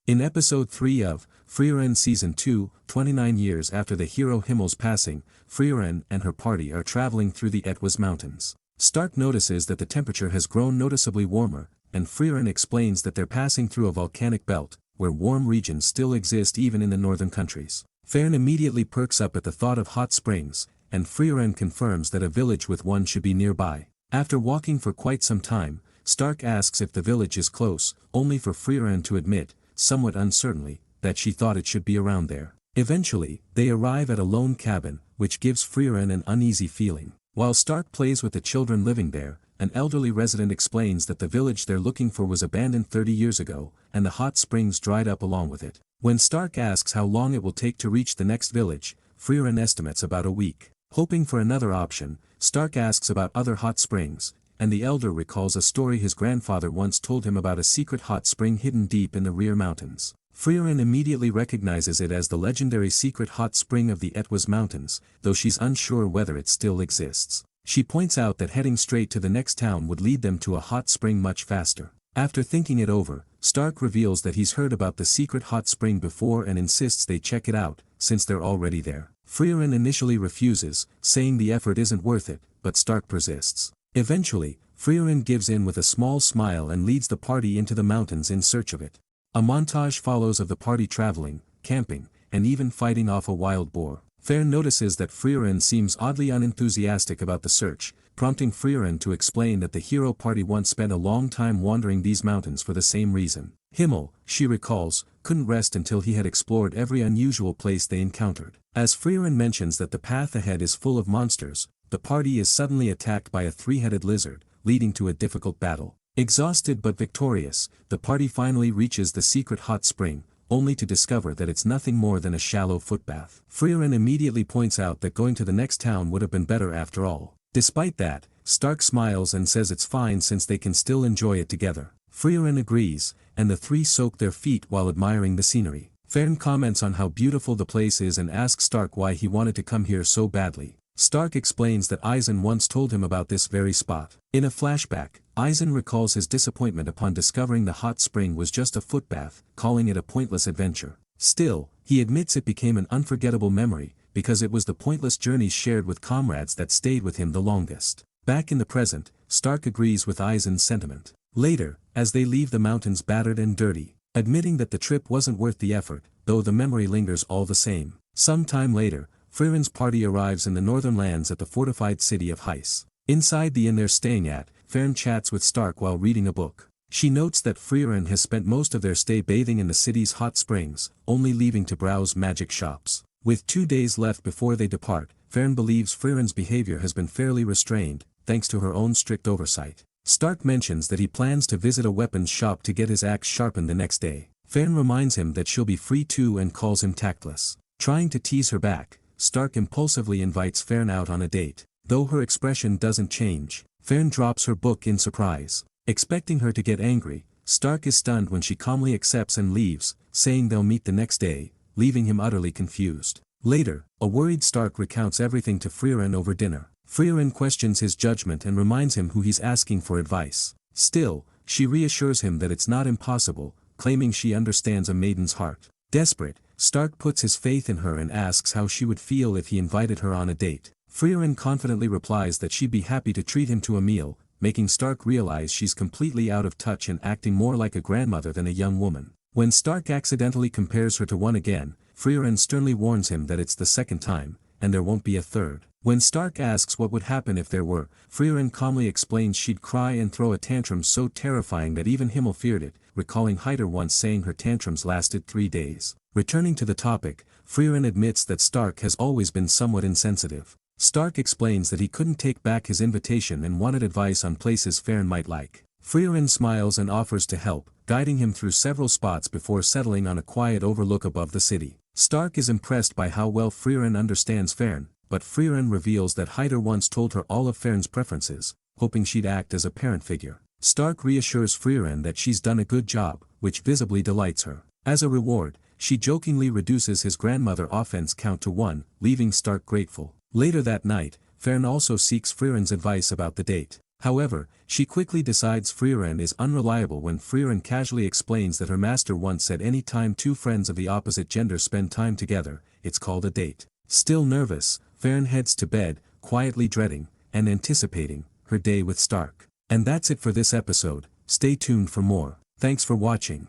In episode 3 of Frieren Season 2, 29 years after the hero Himmel's passing, Frieren and her party are traveling through the Etwas Mountains. Stark notices that the temperature has grown noticeably warmer, and Frieren explains that they're passing through a volcanic belt, where warm regions still exist even in the northern countries. Fern immediately perks up at the thought of hot springs, and Frieren confirms that a village with one should be nearby. After walking for quite some time, Stark asks if the village is close, only for Frieren to admit, somewhat uncertainly, that she thought it should be around there. Eventually, they arrive at a lone cabin, which gives Frieren an uneasy feeling. While Stark plays with the children living there, an elderly resident explains that the village they're looking for was abandoned 30 years ago, and the hot springs dried up along with it. When Stark asks how long it will take to reach the next village, Frieren estimates about a week. Hoping for another option, Stark asks about other hot springs, and the elder recalls a story his grandfather once told him about a secret hot spring hidden deep in the rear mountains. Frieren immediately recognizes it as the legendary secret hot spring of the Etwas Mountains, though she's unsure whether it still exists. She points out that heading straight to the next town would lead them to a hot spring much faster. After thinking it over, Stark reveals that he's heard about the secret hot spring before and insists they check it out, since they're already there. Frieren initially refuses, saying the effort isn't worth it, but Stark persists. Eventually, Frieren gives in with a small smile and leads the party into the mountains in search of it. A montage follows of the party traveling, camping, and even fighting off a wild boar. Fern notices that Frieren seems oddly unenthusiastic about the search, prompting Frieren to explain that the hero party once spent a long time wandering these mountains for the same reason. Himmel, she recalls, couldn't rest until he had explored every unusual place they encountered. As Frieren mentions that the path ahead is full of monsters, the party is suddenly attacked by a three-headed lizard, leading to a difficult battle. Exhausted but victorious, the party finally reaches the secret hot spring, only to discover that it's nothing more than a shallow footbath. Frieren immediately points out that going to the next town would have been better after all. Despite that, Stark smiles and says it's fine since they can still enjoy it together. Frieren agrees, and the three soak their feet while admiring the scenery. Fern comments on how beautiful the place is and asks Stark why he wanted to come here so badly. Stark explains that Eisen once told him about this very spot. In a flashback, Eisen recalls his disappointment upon discovering the hot spring was just a footbath, calling it a pointless adventure. Still, he admits it became an unforgettable memory, because it was the pointless journeys shared with comrades that stayed with him the longest. Back in the present, Stark agrees with Eisen's sentiment. Later, as they leave the mountains battered and dirty, admitting that the trip wasn't worth the effort, though the memory lingers all the same. Some time later, Frieren's party arrives in the northern lands at the fortified city of Heiss. Inside the inn they're staying at, Fern chats with Stark while reading a book. She notes that Frieren has spent most of their stay bathing in the city's hot springs, only leaving to browse magic shops. With 2 days left before they depart, Fern believes Frieren's behavior has been fairly restrained, thanks to her own strict oversight. Stark mentions that he plans to visit a weapons shop to get his axe sharpened the next day. Fern reminds him that she'll be free too and calls him tactless. Trying to tease her back, Stark impulsively invites Fern out on a date. Though her expression doesn't change, Fern drops her book in surprise. Expecting her to get angry, Stark is stunned when she calmly accepts and leaves, saying they'll meet the next day, leaving him utterly confused. Later, a worried Stark recounts everything to Frieren over dinner. Frieren questions his judgment and reminds him who he's asking for advice. Still, she reassures him that it's not impossible, claiming she understands a maiden's heart. Desperate, Stark puts his faith in her and asks how she would feel if he invited her on a date. Frieren confidently replies that she'd be happy to treat him to a meal, making Stark realize she's completely out of touch and acting more like a grandmother than a young woman. When Stark accidentally compares her to one again, Frieren sternly warns him that it's the second time, and there won't be a third. When Stark asks what would happen if there were, Frieren calmly explains she'd cry and throw a tantrum so terrifying that even Himmel feared it, recalling Hyder once saying her tantrums lasted 3 days. Returning to the topic, Frieren admits that Stark has always been somewhat insensitive. Stark explains that he couldn't take back his invitation and wanted advice on places Fern might like. Frieren smiles and offers to help, guiding him through several spots before settling on a quiet overlook above the city. Stark is impressed by how well Frieren understands Fern, but Frieren reveals that Hyder once told her all of Fern's preferences, hoping she'd act as a parent figure. Stark reassures Frieren that she's done a good job, which visibly delights her. As a reward, she jokingly reduces his grandmother offense count to 1, leaving Stark grateful. Later that night, Fern also seeks Frieren's advice about the date. However, she quickly decides Frieren is unreliable when Frieren casually explains that her master once said any time two friends of the opposite gender spend time together, it's called a date. Still nervous, Fern heads to bed, quietly dreading, and anticipating, her day with Stark. And that's it for this episode. Stay tuned for more. Thanks for watching.